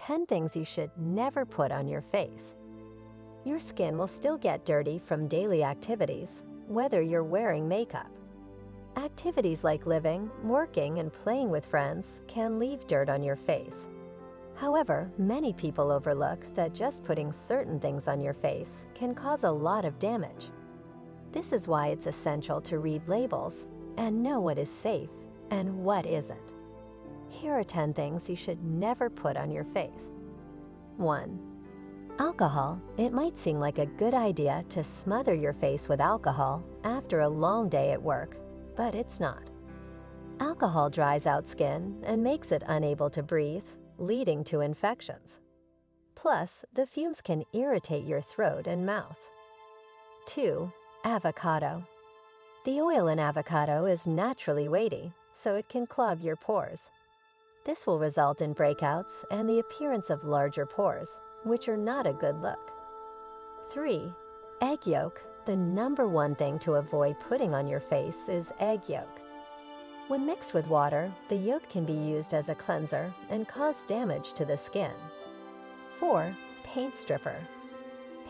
10 things you should never put on your face. Your skin will still get dirty from daily activities, whether you're wearing makeup. Activities like living, working, and playing with friends can leave dirt on your face. However, many people overlook that just putting certain things on your face can cause a lot of damage. This is why it's essential to read labels and know what is safe and what isn't. Here are 10 things you should never put on your face. 1. Alcohol. It might seem like a good idea to smother your face with alcohol after a long day at work, but it's not. Alcohol dries out skin and makes it unable to breathe, leading to infections. Plus, the fumes can irritate your throat and mouth. 2. Avocado. The oil in avocado is naturally weighty, so it can clog your pores. This will result in breakouts and the appearance of larger pores, which are not a good look. 3. Egg yolk. The number one thing to avoid putting on your face is egg yolk. When mixed with water, the yolk can be used as a cleanser and cause damage to the skin. 4. Paint stripper.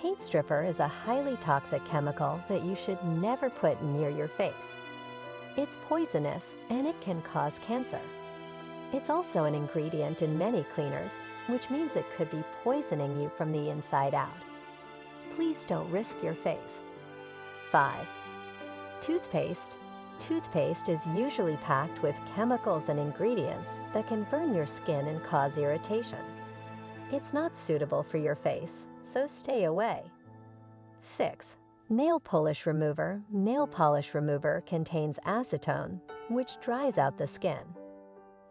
Paint stripper is a highly toxic chemical that you should never put near your face. It's poisonous and it can cause cancer. It's also an ingredient in many cleaners, which means it could be poisoning you from the inside out. Please don't risk your face. 5. Toothpaste. Toothpaste is usually packed with chemicals and ingredients that can burn your skin and cause irritation. It's not suitable for your face, so stay away. 6. Nail polish remover. Nail polish remover contains acetone, which dries out the skin.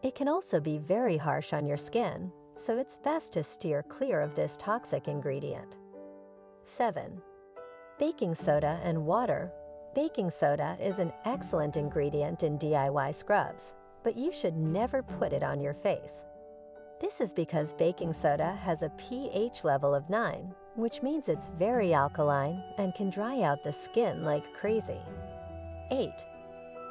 It can also be very harsh on your skin, so it's best to steer clear of this toxic ingredient. 7. Baking soda and water. Baking soda is an excellent ingredient in DIY scrubs, but you should never put it on your face. This is because baking soda has a pH level of 9, which means it's very alkaline and can dry out the skin like crazy. 8.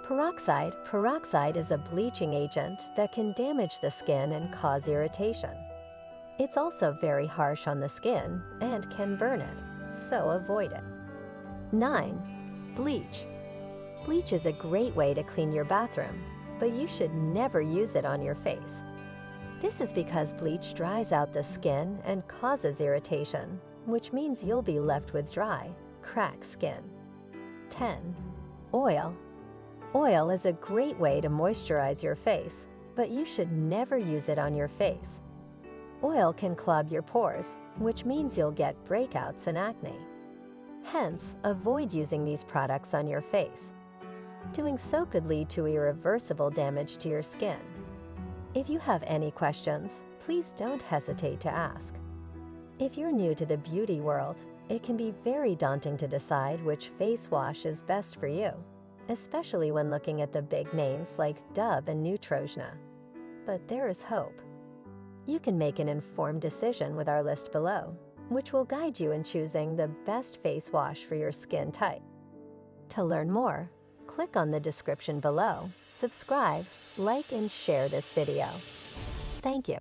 Peroxide. Peroxide is a bleaching agent that can damage the skin and cause irritation. It's also very harsh on the skin and can burn it, so avoid it. 9. Bleach. Bleach is a great way to clean your bathroom, but you should never use it on your face. This is because bleach dries out the skin and causes irritation, which means you'll be left with dry, cracked skin. 10. Oil. Oil is a great way to moisturize your face, but you should never use it on your face. Oil can clog your pores, which means you'll get breakouts and acne. Hence, avoid using these products on your face. Doing so could lead to irreversible damage to your skin. If you have any questions, please don't hesitate to ask. If you're new to the beauty world, it can be very daunting to decide which face wash is best for you, especially when looking at the big names like Dove and Neutrogena. But there is hope. You can make an informed decision with our list below, which will guide you in choosing the best face wash for your skin type. To learn more, click on the description below, subscribe, like, and share this video. Thank you.